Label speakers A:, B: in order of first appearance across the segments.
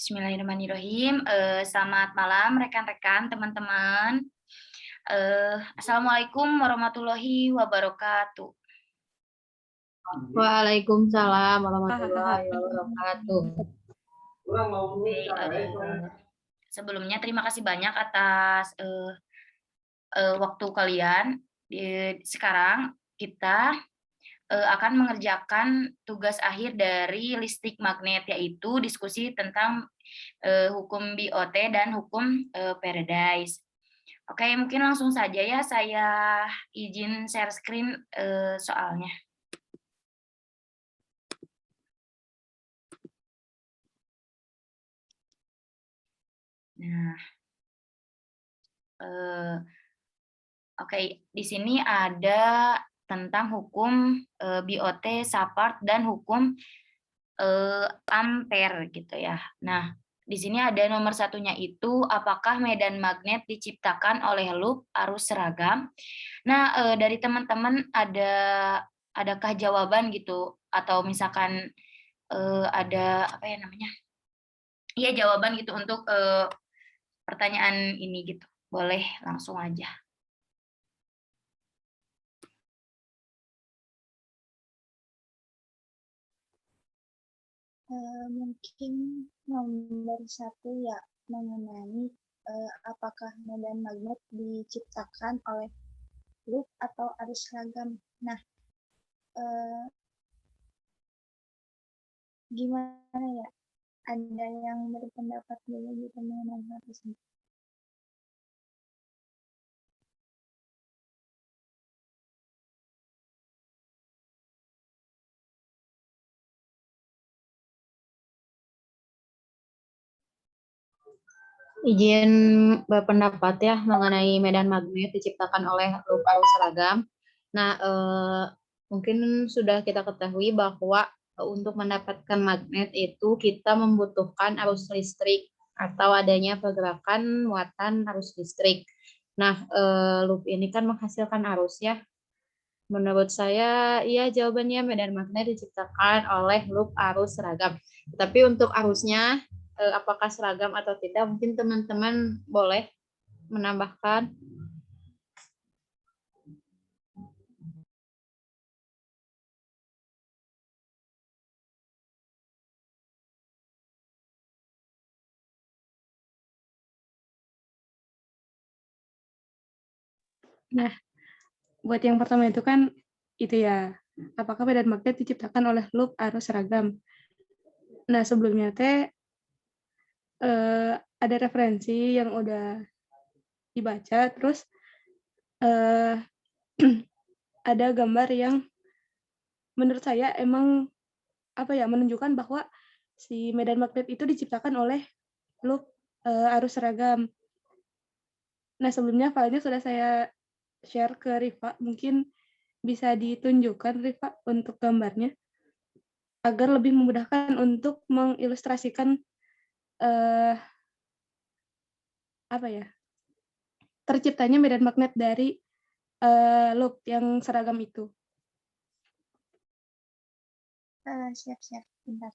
A: Bismillahirrahmanirrahim. Selamat malam rekan-rekan, teman-teman. Assalamualaikum warahmatullahi wabarakatuh.
B: Waalaikumsalam warahmatullahi wabarakatuh.
A: Sebelumnya terima kasih banyak atas waktu kalian. Sekarang kita akan mengerjakan tugas akhir dari listrik magnet, yaitu diskusi tentang hukum BOT dan hukum Paradise. Oke, mungkin langsung saja ya, saya izin share screen soalnya. Nah, oke, di sini ada tentang hukum BOT, SAPART, dan hukum ampere gitu ya. Nah, di sini ada nomor satunya itu, apakah medan magnet diciptakan oleh loop arus seragam? Nah, dari teman-teman adakah jawaban gitu, atau misalkan ada apa ya namanya? Iya, jawaban gitu untuk pertanyaan ini gitu. Boleh langsung aja.
C: Mungkin nomor satu ya, mengenai apakah medan magnet diciptakan oleh loop atau arus seragam. Nah, gimana ya? Ada yang berpendapat dulu gitu mengenai hal tersebut?
B: Izin berpendapat ya mengenai medan magnet diciptakan oleh loop arus seragam. Nah, mungkin sudah kita ketahui bahwa untuk mendapatkan magnet itu kita membutuhkan arus listrik atau adanya pergerakan muatan arus listrik. Nah, loop ini kan menghasilkan arus ya. Menurut saya, iya jawabannya medan magnet diciptakan oleh loop arus seragam. Tapi untuk arusnya, apakah seragam atau tidak, mungkin teman-teman boleh menambahkan.
D: Nah, buat yang pertama itu kan itu ya, apakah medan magnet diciptakan oleh loop arus seragam? Nah, sebelumnya ada referensi yang udah dibaca, terus ada gambar yang menurut saya emang menunjukkan bahwa si medan magnet itu diciptakan oleh loop arus seragam. Nah, sebelumnya filenya sudah saya share ke Rifa, mungkin bisa ditunjukkan Rifa untuk gambarnya agar lebih memudahkan untuk mengilustrasikan terciptanya medan magnet dari loop yang seragam itu.
C: Siap-siap, bentar.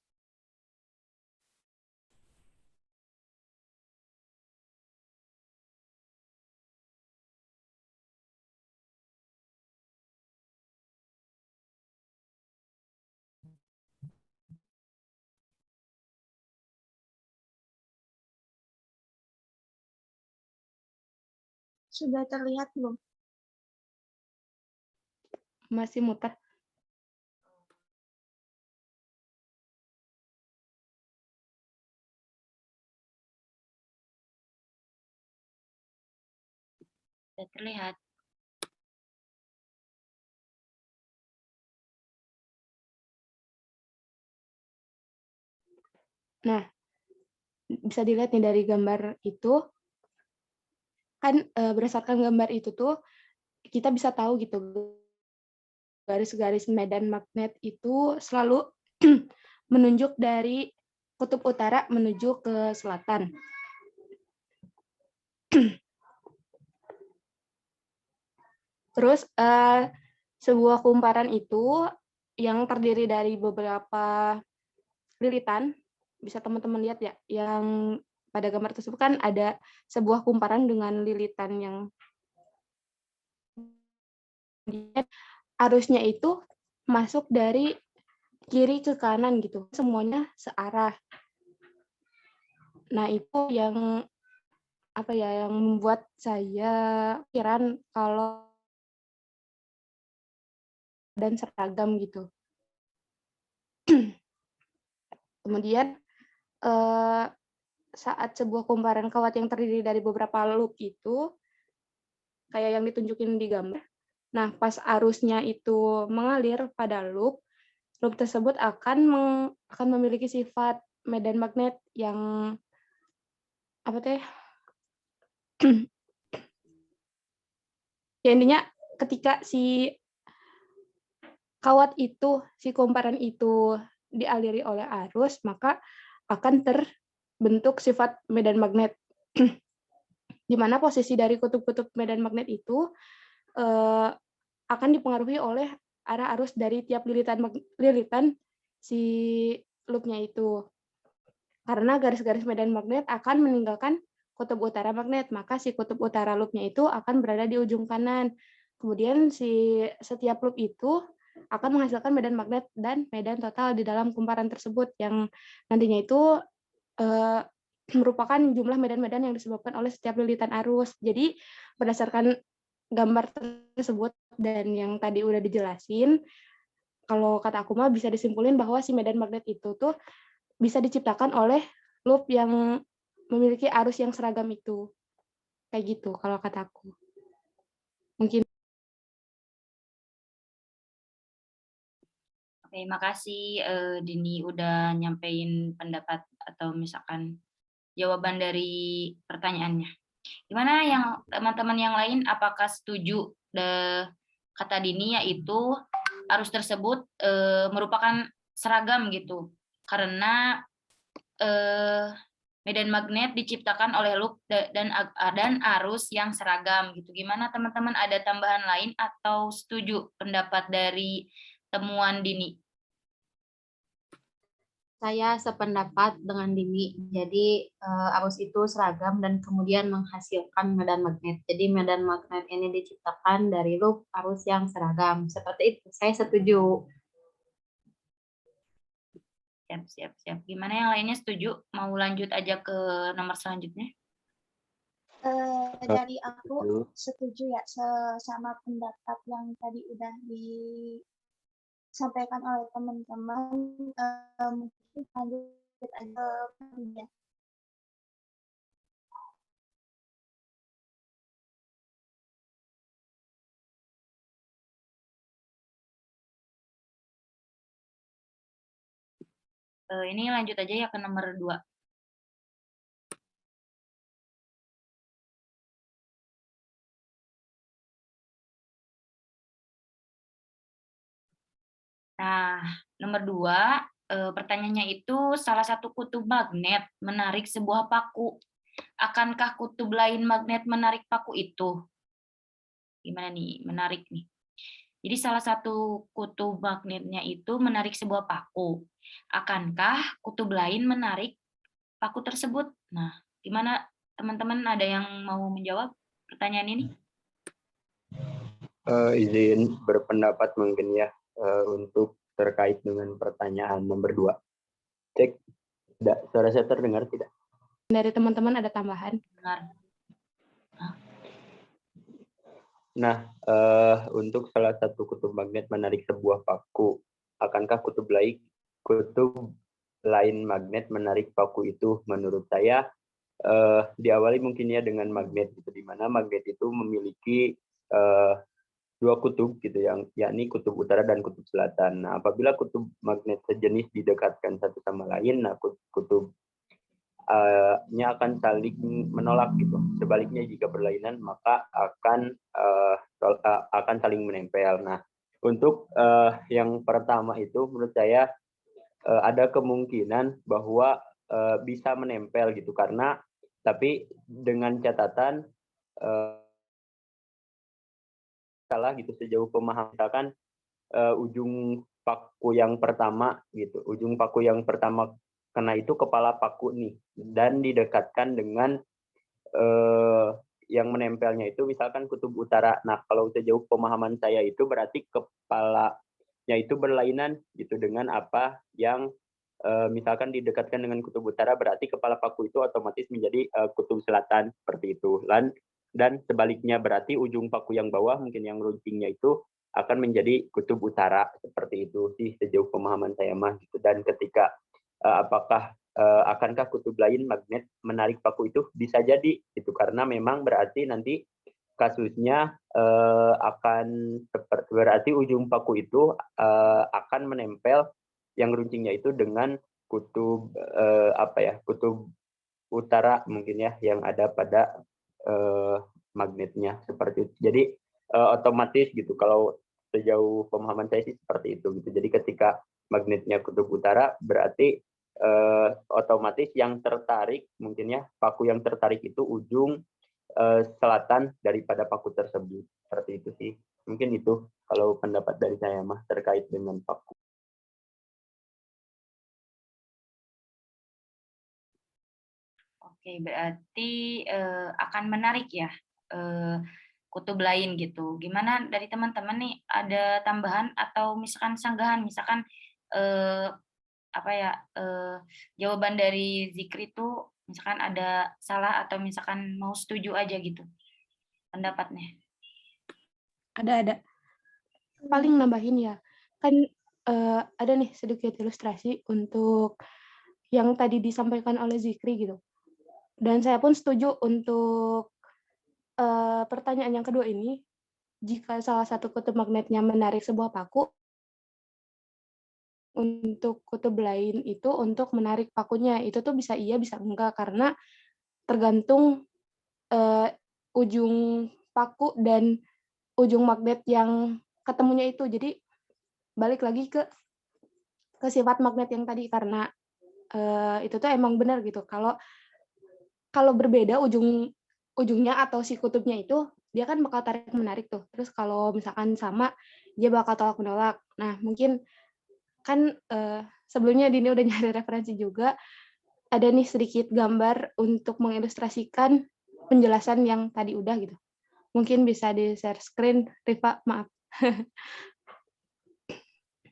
C: Sudah terlihat belum?
D: Masih muter.
A: Sudah terlihat.
D: Nah, bisa dilihat nih dari gambar itu, kan berdasarkan gambar itu tuh kita bisa tahu gitu garis-garis medan magnet itu selalu menunjuk dari kutub utara menuju ke selatan. Terus sebuah kumparan itu yang terdiri dari beberapa lilitan bisa teman-teman lihat ya, yang pada gambar tersebut kan ada sebuah kumparan dengan lilitan yang arusnya itu masuk dari kiri ke kanan gitu, semuanya searah. Nah, itu yang apa ya, yang membuat saya pikiran kalau dan seragam gitu. Kemudian saat sebuah kumparan kawat yang terdiri dari beberapa loop itu kayak yang ditunjukin di gambar. Nah, pas arusnya itu mengalir pada loop tersebut akan memiliki sifat medan magnet yang apa teh? Ya intinya ketika si kawat itu, si kumparan itu dialiri oleh arus, maka akan terbentuk sifat medan magnet. Di mana posisi dari kutub-kutub medan magnet itu akan dipengaruhi oleh arah arus dari tiap lilitan si loop-nya itu. Karena garis-garis medan magnet akan meninggalkan kutub utara magnet, maka si kutub utara loop-nya itu akan berada di ujung kanan. Kemudian setiap loop itu akan menghasilkan medan magnet dan medan total di dalam kumparan tersebut yang nantinya itu merupakan jumlah medan-medan yang disebabkan oleh setiap lilitan arus. Jadi berdasarkan gambar tersebut dan yang tadi udah dijelasin, kalau kata aku mah bisa disimpulin bahwa si medan magnet itu tuh bisa diciptakan oleh loop yang memiliki arus yang seragam itu. Kayak gitu kalau kata aku. Mungkin.
A: Oke, makasih Dini udah nyampein pendapat atau misalkan jawaban dari pertanyaannya. Gimana yang teman-teman yang lain, apakah setuju kata Dini yaitu arus tersebut merupakan seragam gitu? Karena medan magnet diciptakan oleh loop dan arus yang seragam gitu. Gimana teman-teman, ada tambahan lain atau setuju pendapat dari temuan Dini?
B: Saya sependapat dengan Dini. Jadi arus itu seragam dan kemudian menghasilkan medan magnet. Jadi medan magnet ini diciptakan dari loop arus yang seragam. Seperti itu. Saya setuju.
A: Siap. Gimana yang lainnya setuju? Mau lanjut aja ke nomor selanjutnya?
C: Dari aku setuju ya sama pendapat yang tadi udah disampaikan oleh teman-teman. Mungkin lanjut aja ya.
A: Ini lanjut aja ya ke nomor 2. Nah, nomor 2, pertanyaannya itu salah satu kutub magnet menarik sebuah paku. Akankah kutub lain magnet menarik paku itu? Gimana nih, menarik nih. Jadi salah satu kutub magnetnya itu menarik sebuah paku. Akankah kutub lain menarik paku tersebut? Nah, gimana teman-teman, ada yang mau menjawab pertanyaan ini?
E: Izin berpendapat mungkin ya untuk terkait dengan pertanyaan nomor 2. Cek, tidak, suara saya terdengar tidak?
D: Dari teman-teman ada tambahan?
A: Dengar.
E: Nah, untuk salah satu kutub magnet menarik sebuah paku, akankah kutub lain magnet menarik paku itu? Menurut saya diawali mungkin ya dengan magnet, gitu, di mana magnet itu memiliki dua kutub gitu, yakni kutub utara dan kutub selatan. Nah, apabila kutub magnet sejenis didekatkan satu sama lain, nah kutub nya akan saling menolak gitu. Sebaliknya jika berlainan maka akan saling menempel. Nah, untuk yang pertama itu menurut saya ada kemungkinan bahwa bisa menempel gitu, karena tapi dengan catatan salah gitu sejauh pemahaman, misalkan ujung paku yang pertama gitu, ujung paku yang pertama karena itu kepala paku nih, dan didekatkan dengan yang menempelnya itu misalkan kutub utara. Nah, kalau sejauh pemahaman saya itu berarti kepalanya itu berlainan gitu dengan apa yang misalkan didekatkan dengan kutub utara, berarti kepala paku itu otomatis menjadi kutub selatan seperti itu. Dan sebaliknya berarti ujung paku yang bawah mungkin yang runcingnya itu akan menjadi kutub utara seperti itu sih sejauh pemahaman saya mah gitu. Dan ketika apakah akankah kutub lain magnet menarik paku itu, bisa jadi itu karena memang berarti nanti kasusnya akan berarti ujung paku itu akan menempel yang runcingnya itu dengan kutub kutub utara mungkin ya yang ada pada magnetnya seperti itu. Jadi otomatis gitu kalau sejauh pemahaman saya sih seperti itu gitu. Jadi ketika magnetnya kutub utara berarti otomatis yang tertarik mungkin ya paku yang tertarik itu ujung selatan daripada paku tersebut seperti itu sih. Mungkin itu kalau pendapat dari saya mah terkait dengan paku.
A: Oke, berarti akan menarik ya kutub lain gitu. Gimana dari teman-teman nih, ada tambahan atau misalkan sanggahan, misalkan jawaban dari Zikri itu misalkan ada salah atau misalkan mau setuju aja gitu pendapatnya.
D: Ada. Paling nambahin ya, kan ada nih sedikit ilustrasi untuk yang tadi disampaikan oleh Zikri gitu. Dan saya pun setuju untuk pertanyaan yang kedua ini, jika salah satu kutub magnetnya menarik sebuah paku, untuk kutub lain itu untuk menarik pakunya, itu tuh bisa iya, bisa enggak, karena tergantung ujung paku dan ujung magnet yang ketemunya itu. Jadi balik lagi ke sifat magnet yang tadi, karena itu tuh emang benar gitu. Kalau berbeda ujungnya atau si kutubnya itu, dia kan bakal tarik menarik tuh. Terus kalau misalkan sama, dia bakal tolak menolak. Nah, mungkin kan sebelumnya Dini udah nyari referensi juga, ada nih sedikit gambar untuk mengilustrasikan penjelasan yang tadi udah gitu. Mungkin bisa di-share screen, Rifa, maaf.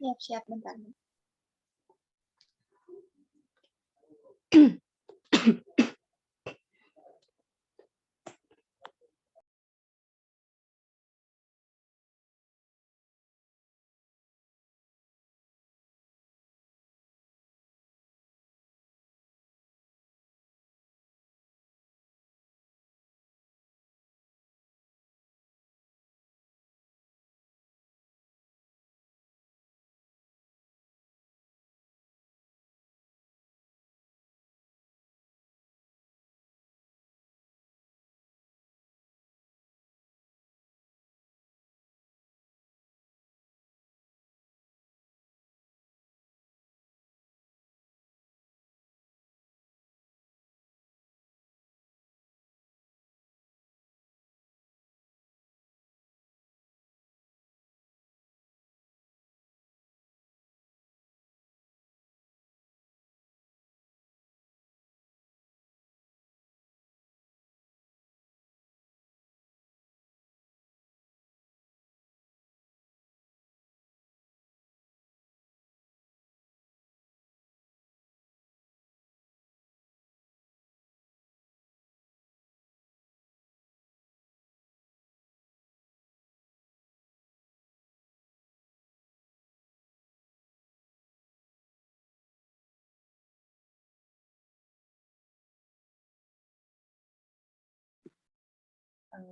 C: Siap, bentar.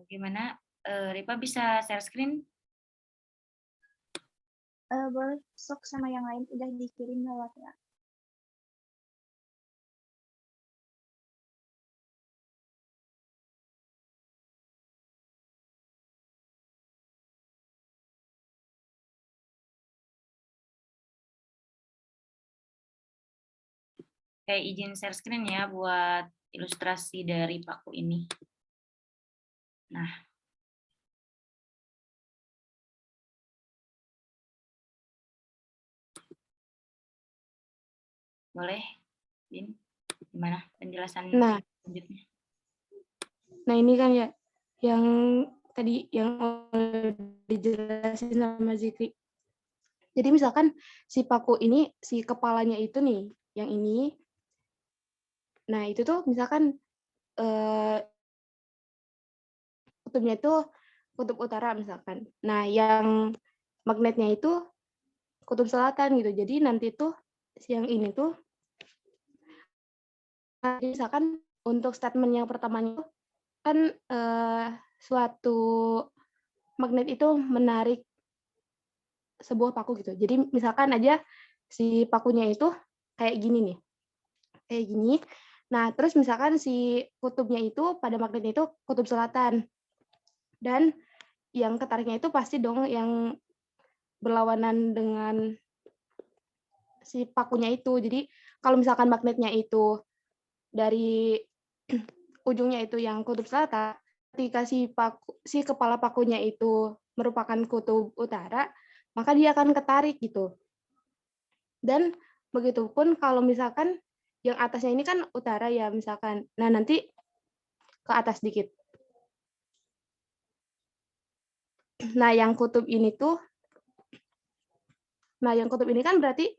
A: Gimana? Ripa bisa share screen?
C: Boleh sok sama yang lain udah dikirim lewat ya.
A: Kayak izin share screen ya buat ilustrasi dari paku ini. Nah, boleh Bin, gimana penjelasan
D: Nah,
A: selanjutnya?
D: nah ini kan ya yang tadi yang dijelasin sama Zikri. Jadi misalkan si paku ini, si kepalanya itu nih, yang ini. Nah, itu tuh misalkan kutubnya itu kutub utara misalkan. Nah, yang magnetnya itu kutub selatan gitu. Jadi nanti tuh yang ini tuh misalkan untuk statement yang pertamanya itu kan suatu magnet itu menarik sebuah paku gitu. Jadi misalkan aja si pakunya itu kayak gini nih. Kayak gini. Nah, terus misalkan si kutubnya itu pada magnetnya itu kutub selatan. Dan yang ketariknya itu pasti dong yang berlawanan dengan si pakunya itu. Jadi kalau misalkan magnetnya itu dari ujungnya itu yang kutub selatan, ketika si kepala pakunya itu merupakan kutub utara, maka dia akan ketarik gitu. Dan begitupun kalau misalkan yang atasnya ini kan utara ya misalkan. Nah, nanti ke atas dikit. Nah, yang kutub ini kan berarti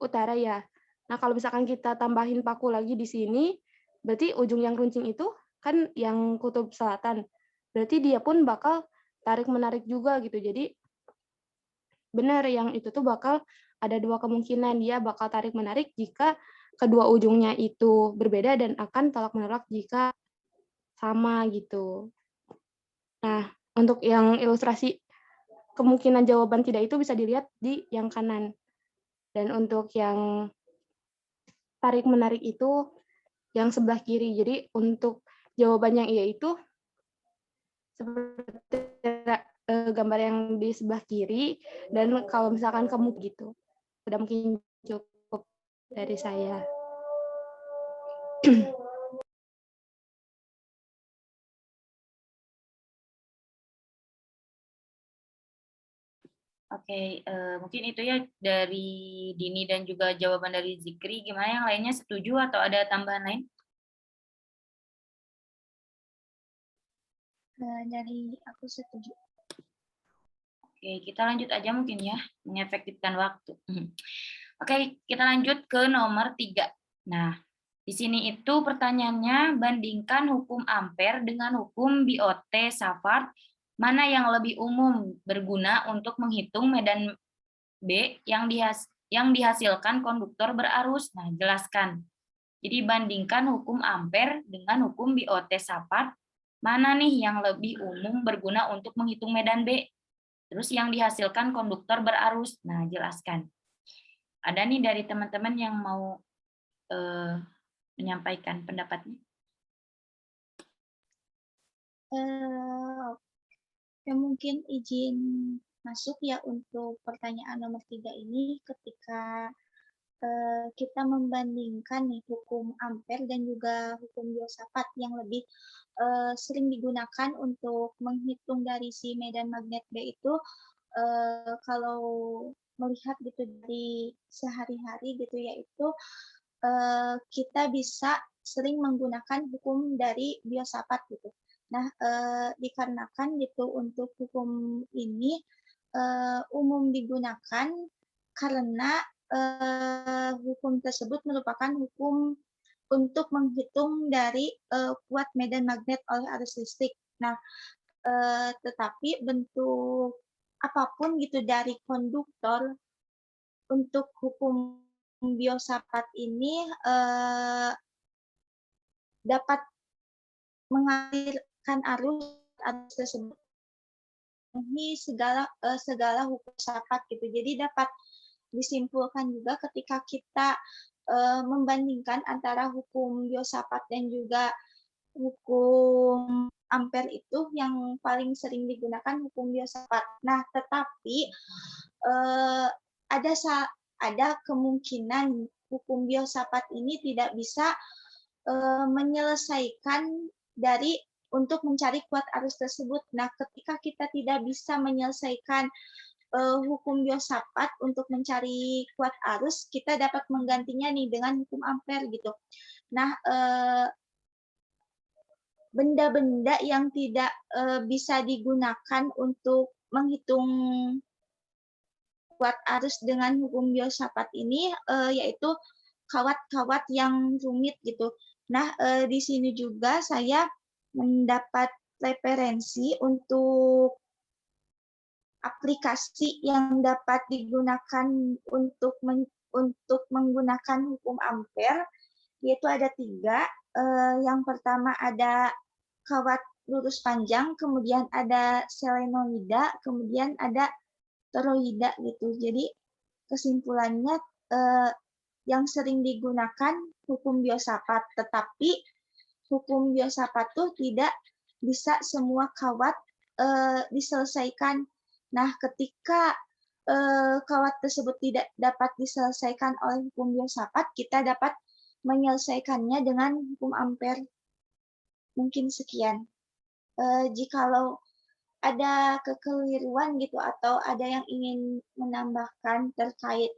D: utara ya. Nah, kalau misalkan kita tambahin paku lagi di sini, berarti ujung yang runcing itu kan yang kutub selatan. Berarti dia pun bakal tarik-menarik juga gitu. Jadi benar yang itu tuh bakal ada dua kemungkinan. Dia bakal tarik-menarik jika kedua ujungnya itu berbeda dan akan tolak-menolak jika sama gitu. Nah, untuk yang ilustrasi kemungkinan jawaban tidak itu bisa dilihat di yang kanan. Dan untuk yang tarik-menarik itu yang sebelah kiri. Jadi untuk jawaban yang iya itu seperti gambar yang di sebelah kiri. Dan kalau misalkan kamu gitu, udah mungkin cukup dari saya.
A: Oke, mungkin itu ya dari Dini dan juga jawaban dari Zikri. Gimana yang lainnya, setuju atau ada tambahan lain?
C: Dari aku setuju.
A: Oke, kita lanjut aja mungkin ya, mengefektifkan waktu. Oke, kita lanjut ke nomor 3. Nah, di sini itu pertanyaannya, bandingkan hukum Ampere dengan hukum Biot-Savart, mana yang lebih umum berguna untuk menghitung medan B yang dihasilkan konduktor berarus. Nah, jelaskan. Jadi bandingkan hukum Ampere dengan hukum Biot-Savart, mana nih yang lebih umum berguna untuk menghitung medan B? Terus yang dihasilkan konduktor berarus. Nah, jelaskan. Ada nih dari teman-teman yang mau menyampaikan pendapatnya?
C: Ya mungkin izin masuk ya untuk pertanyaan nomor 3 ini ketika kita membandingkan nih hukum Ampere dan juga hukum Biot-Savart yang lebih sering digunakan untuk menghitung dari si medan magnet B itu kalau melihat gitu dari sehari-hari gitu yaitu kita bisa sering menggunakan hukum dari Biot-Savart gitu. Nah, dikarenakan gitu untuk hukum ini umum digunakan karena hukum tersebut merupakan hukum untuk menghitung dari kuat medan magnet oleh arus listrik. Nah, tetapi bentuk apapun gitu dari konduktor untuk hukum Biot-Savart ini dapat mengalirkan arus tersebut ini segala hukum Savart gitu. Jadi dapat disimpulkan juga ketika kita membandingkan antara hukum Biot-Savart dan juga hukum Ampere itu yang paling sering digunakan hukum Biot-Savart. Nah, tetapi ada kemungkinan hukum Biot-Savart ini tidak bisa menyelesaikan untuk mencari kuat arus tersebut. Nah, ketika kita tidak bisa menyelesaikan hukum Filsafat untuk mencari kuat arus, kita dapat menggantinya nih dengan hukum Ampere gitu. Nah, benda-benda yang tidak bisa digunakan untuk menghitung kuat arus dengan hukum Filsafat ini yaitu kawat-kawat yang rumit gitu. Nah, di sini juga saya mendapat referensi untuk aplikasi yang dapat digunakan untuk menggunakan hukum Ampere, yaitu ada 3. Yang pertama ada kawat lurus panjang, kemudian ada selenoida, kemudian ada toroida gitu. Jadi kesimpulannya yang sering digunakan hukum Filsafat, tetapi hukum Filsafat tuh tidak bisa semua kawat diselesaikan. Nah, ketika kawat tersebut tidak dapat diselesaikan oleh hukum Filsafat, kita dapat menyelesaikannya dengan hukum Ampere. Mungkin sekian. Jikalau ada kekeliruan gitu atau ada yang ingin menambahkan terkait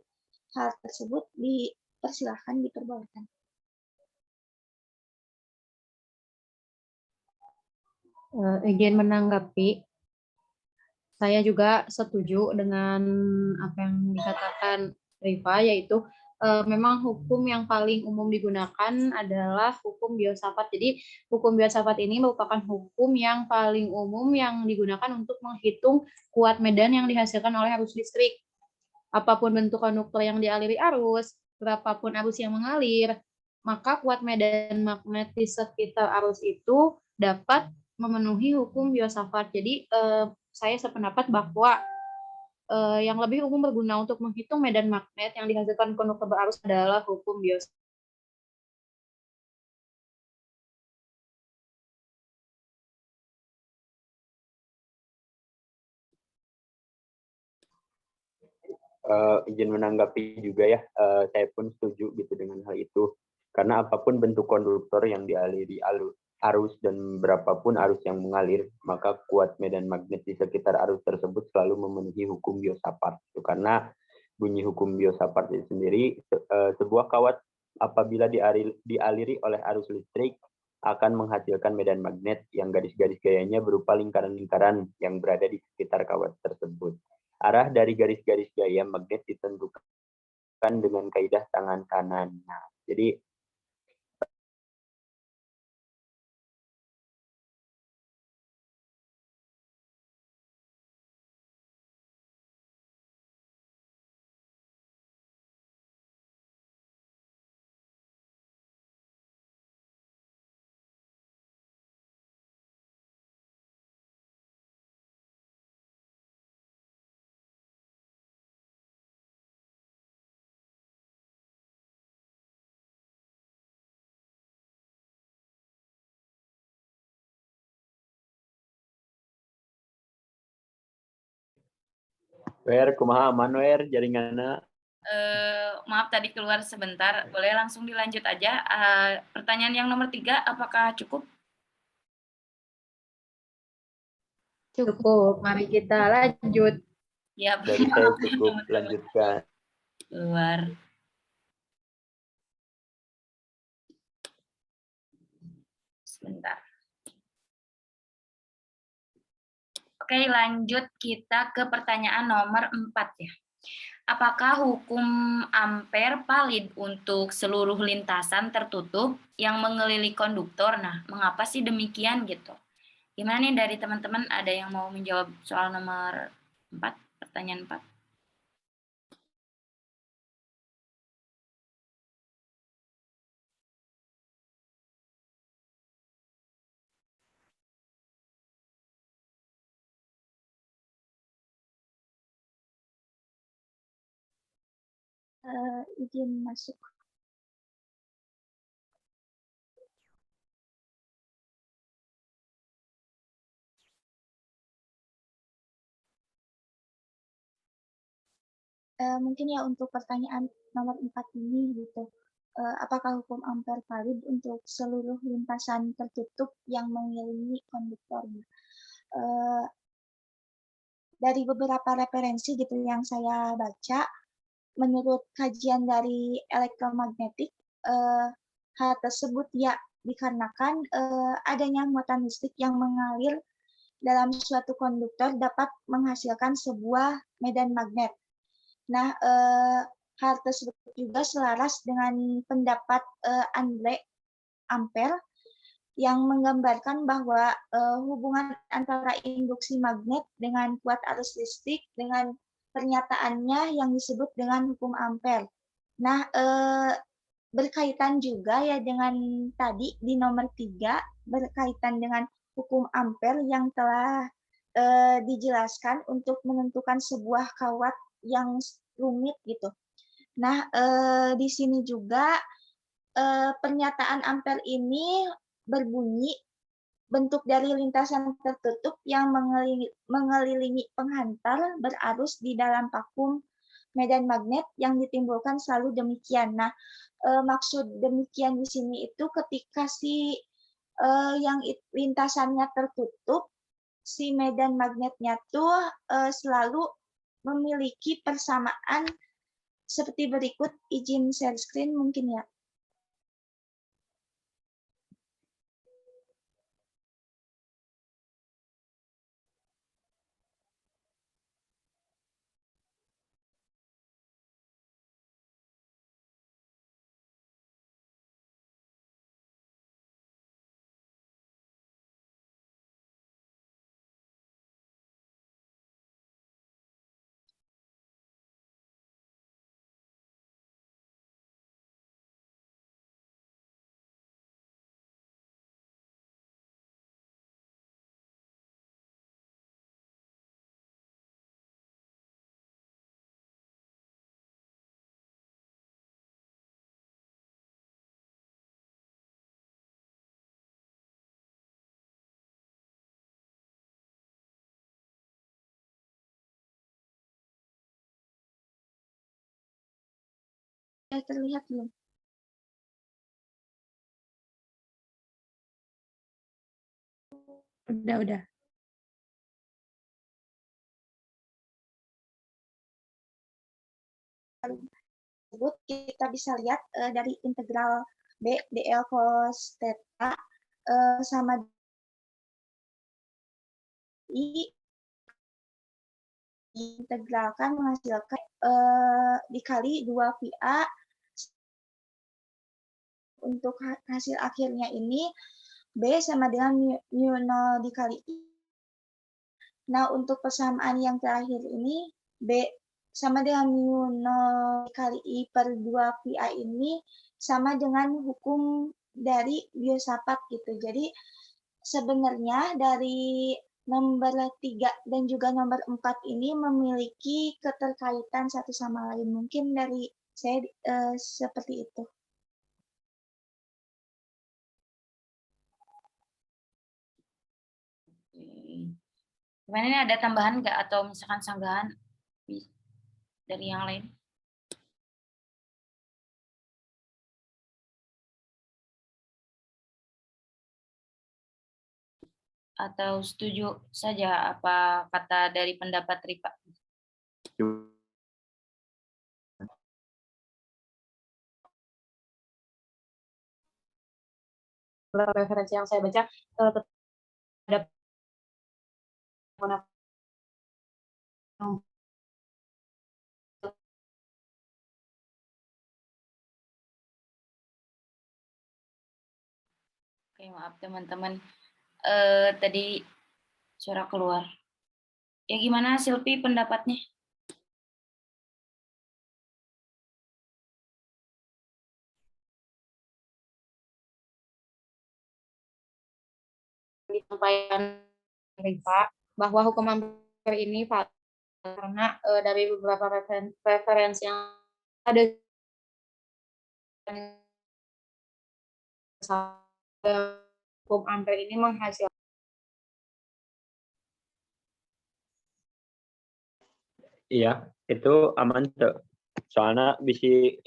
C: hal tersebut, dipersilahkan, diperbolehkan.
B: Izin menanggapi, saya juga setuju dengan apa yang dikatakan Rifa, yaitu memang hukum yang paling umum digunakan adalah hukum Filsafat. Jadi hukum Filsafat ini merupakan hukum yang paling umum yang digunakan untuk menghitung kuat medan yang dihasilkan oleh arus listrik. Apapun bentuk konduktor yang dialiri arus, berapapun arus yang mengalir, maka kuat medan magnet di sekitar arus itu dapat memenuhi hukum Filsafat. Jadi saya sependapat bahwa yang lebih umum berguna untuk menghitung medan magnet yang dihasilkan konduktor berarus adalah hukum Filsafat.
E: Izin menanggapi juga ya, saya pun setuju gitu dengan hal itu, karena apapun bentuk konduktor yang dialiri arus dan berapapun arus yang mengalir, maka kuat medan magnet di sekitar arus tersebut selalu memenuhi hukum Filsafat. Karena bunyi hukum Filsafat itu sendiri, sebuah kawat apabila dialiri oleh arus listrik akan menghasilkan medan magnet yang garis-garis gayanya berupa lingkaran-lingkaran yang berada di sekitar kawat tersebut. Arah dari garis-garis gaya magnet ditentukan dengan kaidah tangan kanan. Nah, jadi kumaha aman jaringanna.
A: Maaf tadi keluar sebentar, boleh langsung dilanjut aja. Pertanyaan yang nomor 3, apakah cukup?
B: Cukup, mari kita lanjut.
A: Ya,
E: Dari saya cukup, lanjutkan.
A: keluar. Sebentar. Oke, lanjut kita ke pertanyaan nomor 4 ya. Apakah hukum Ampere valid untuk seluruh lintasan tertutup yang mengelilingi konduktor? Nah, mengapa sih demikian gitu? Gimana nih dari teman-teman, ada yang mau menjawab soal nomor 4, pertanyaan 4?
C: Izin masuk. Mungkin ya untuk pertanyaan nomor 4 ini gitu. Apakah hukum Ampere valid untuk seluruh lintasan tertutup yang mengelilingi konduktor? dari beberapa referensi gitu yang saya baca, menurut kajian dari elektromagnetik, hal tersebut ya dikarenakan adanya muatan listrik yang mengalir dalam suatu konduktor dapat menghasilkan sebuah medan magnet. Nah, hal tersebut juga selaras dengan pendapat Andre Ampere yang menggambarkan bahwa hubungan antara induksi magnet dengan kuat arus listrik dengan pernyataannya yang disebut dengan hukum Ampere. Nah, berkaitan juga ya dengan tadi di nomor 3, berkaitan dengan hukum Ampere yang telah dijelaskan untuk menentukan sebuah kawat yang rumit gitu. Nah, di sini juga pernyataan Ampere ini berbunyi bentuk dari lintasan tertutup yang mengelilingi penghantar berarus di dalam vakum medan magnet yang ditimbulkan selalu demikian. Nah, maksud demikian di sini itu ketika yang lintasannya tertutup, si medan magnetnya tuh selalu memiliki persamaan seperti berikut. Izin share screen mungkin ya. Terlihat belum?
D: Udah.
C: Tersebut kita bisa lihat dari integral B dl cos theta sama I diintegralkan menghasilkan dikali 2 VA untuk hasil akhirnya ini B sama dengan mu 0 dikali I. Nah, untuk persamaan yang terakhir ini B sama dengan mu 0 dikali I per 2 VA ini sama dengan hukum dari Biot-Savart gitu. Jadi sebenarnya dari nomor 3 dan juga nomor 4 ini memiliki keterkaitan satu sama lain. Mungkin dari saya seperti itu.
A: Gimana, ini ada tambahan nggak atau misalkan sanggahan dari yang lain? Atau setuju saja apa kata dari pendapat Rifa?
B: Referensi yang saya baca terhadap
A: Oke, maaf teman-teman. Tadi suara keluar. Ya gimana Silpi pendapatnya?
B: disampaikan Rifa bahwa hukum Ampere ini valid karena dari beberapa referensi yang ada hukum Ampere ini menghasilkan.
E: Iya, itu aman tuh. Soalnya bisi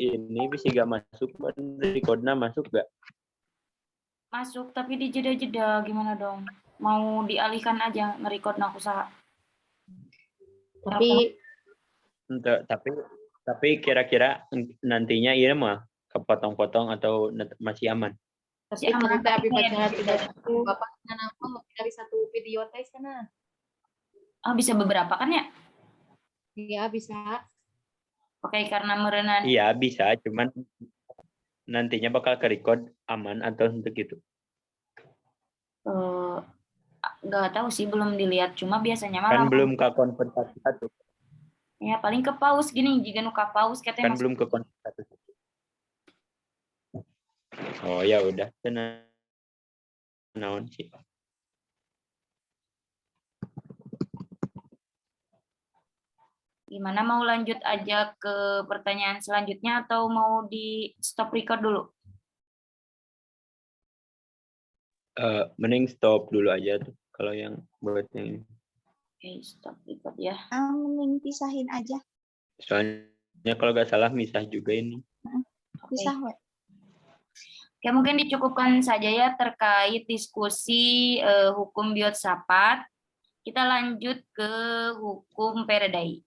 E: gak masuk, recordnya masuk gak?
A: Masuk, tapi di jeda-jeda gimana dong? Mau dialihkan aja nge-record aku usaha.
B: Tapi
E: Tapi kira-kira nantinya ini mah kepotong-potong atau masih aman?
A: Masih aman.
B: Tapi
A: Tapi
B: bicara
A: tidak
B: tidak Bapak kenapa dari satu video tes sana?
A: bisa beberapa kan ya?
B: Iya bisa.
A: Oke, karena merenang.
E: Iya bisa, cuman nantinya bakal ke-record aman atau untuk itu?
A: Nggak tahu sih, belum dilihat. Cuma biasanya
E: Kan
A: malah
E: belum ke konfrontasi satu.
A: ya paling ke paus gini, jika nuka paus katanya
E: Kan
A: masuk.
E: belum ke konfrontasi satu. Oh ya udah, naon sih.
A: Gimana, mau lanjut aja ke pertanyaan selanjutnya atau mau di stop record dulu?
E: Mending stop dulu aja tuh kalau yang buat yang ini.
A: Oke, stop record ya.
C: Mending pisahin aja.
E: Soalnya kalau nggak salah misah juga ini.
C: Pisah, we.
A: Oke, mungkin dicukupkan saja ya terkait diskusi hukum filsafat. Kita lanjut ke hukum Faraday.